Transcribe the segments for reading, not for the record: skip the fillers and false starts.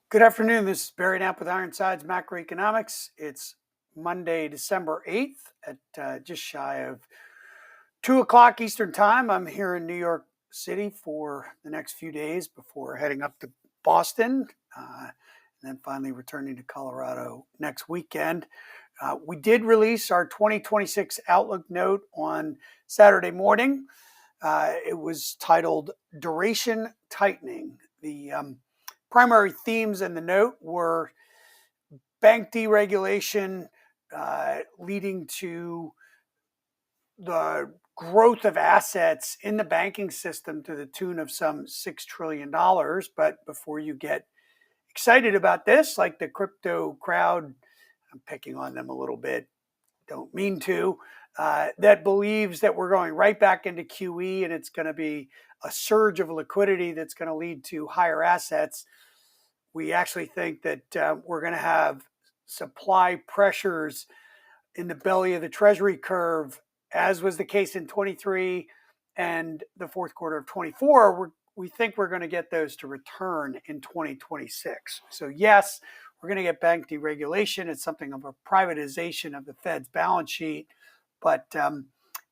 Good afternoon. This is Barry Knapp with Ironsides Macroeconomics. It's Monday, December 8th at just shy of 2 o'clock Eastern Time. I'm here in New York City for the next few days before heading up to Boston and then finally returning to Colorado next weekend. We did release our 2026 Outlook note on Saturday morning. It was titled Duration Tightening. The primary themes in the note were bank deregulation leading to the growth of assets in the banking system to the tune of some $6 trillion. But before you get excited about this, like the crypto crowd, I'm picking on them a little bit, don't mean to, that believes that we're going right back into QE and it's going to be a surge of liquidity that's going to lead to higher assets. We actually think that we're going to have supply pressures in the belly of the Treasury curve, as was the case in 23 and the fourth quarter of 24. We think we're going to get those to return in 2026. So yes, we're going to get bank deregulation. It's something of a privatization of the Fed's balance sheet, but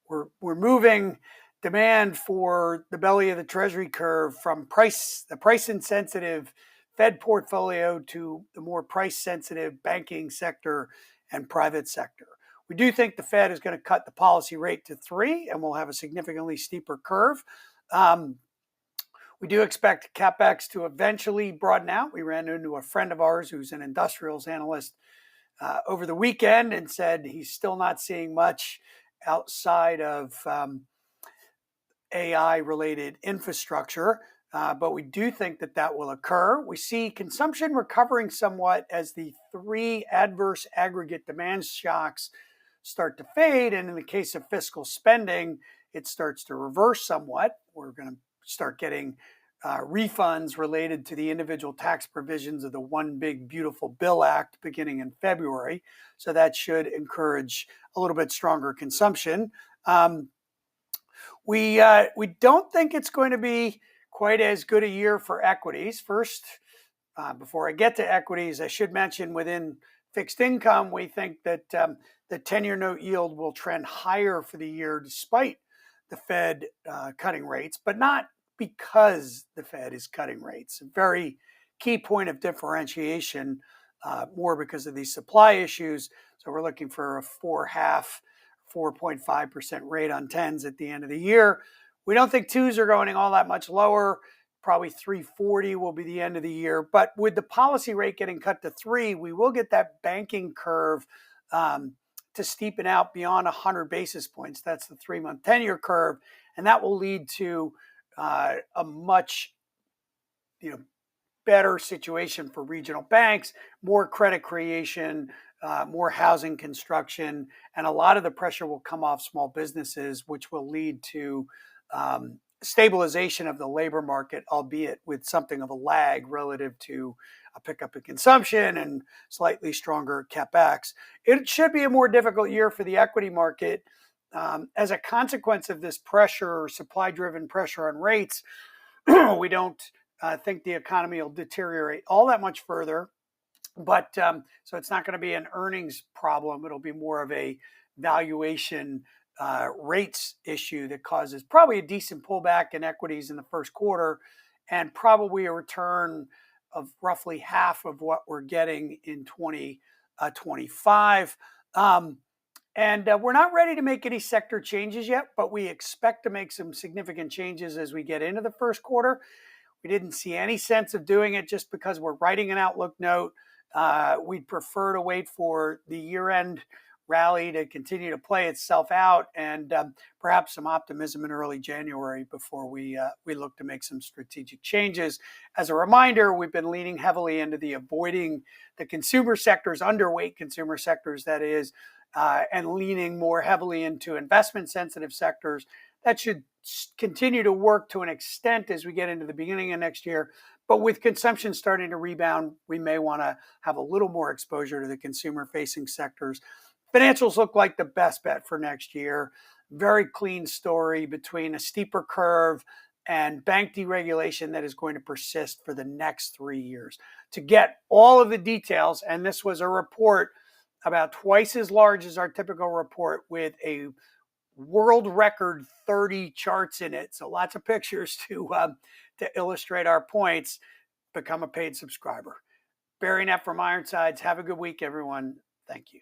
we're moving demand for the belly of the Treasury curve from the price insensitive Fed portfolio to the more price sensitive banking sector and private sector. We do think the Fed is going to cut the policy rate to 3 and we'll have a significantly steeper curve. We do expect CapEx to eventually broaden out. We ran into a friend of ours who's an industrials analyst over the weekend and said he's still not seeing much outside of AI-related infrastructure. But we do think that that will occur. We see consumption recovering somewhat as the 3 adverse aggregate demand shocks start to fade. And in the case of fiscal spending, it starts to reverse somewhat. We're going to start getting refunds related to the individual tax provisions of the One Big Beautiful Bill Act beginning in February. So that should encourage a little bit stronger consumption. We don't think it's going to be quite as good a year for equities. First, before I get to equities, I should mention within fixed income, we think that the 10-year note yield will trend higher for the year despite the Fed cutting rates, but not because the Fed is cutting rates. A very key point of differentiation, more because of these supply issues. So we're looking for a 4.5% rate on 10s at the end of the year. We don't think 2s are going all that much lower. Probably 340 will be the end of the year. But with the policy rate getting cut to 3, we will get that banking curve to steepen out beyond 100 basis points. That's the 3-month 10-year curve. And that will lead to a much better situation for regional banks, more credit creation, more housing construction, and a lot of the pressure will come off small businesses, which will lead to stabilization of the labor market, albeit with something of a lag relative to a pickup in consumption and slightly stronger CapEx. It should be a more difficult year for the equity market as a consequence of this pressure, supply-driven pressure on rates. We don't think the economy will deteriorate all that much further. But so it's not going to be an earnings problem. It'll be more of a valuation rates issue that causes probably a decent pullback in equities in the first quarter and probably a return of roughly half of what we're getting in 2025. And we're not ready to make any sector changes yet, but we expect to make some significant changes as we get into the first quarter. We didn't see any sense of doing it just because we're writing an Outlook note. We'd prefer to wait for the year-end rally to continue to play itself out and perhaps some optimism in early January before we look to make some strategic changes. As a reminder, we've been leaning heavily into the avoiding the consumer sectors, underweight consumer sectors, that is, and leaning more heavily into investment-sensitive sectors. That should continue to work to an extent as we get into the beginning of next year. But with consumption starting to rebound, we may want to have a little more exposure to the consumer-facing sectors. Financials look like the best bet for next year. Very clean story between a steeper curve and bank deregulation that is going to persist for the next 3 years. To get all of the details, and this was a report about twice as large as our typical report with a world record 30 charts in it, so lots of pictures to illustrate our points, become a paid subscriber. Barry Neff from Ironsides. Have a good week, everyone. Thank you.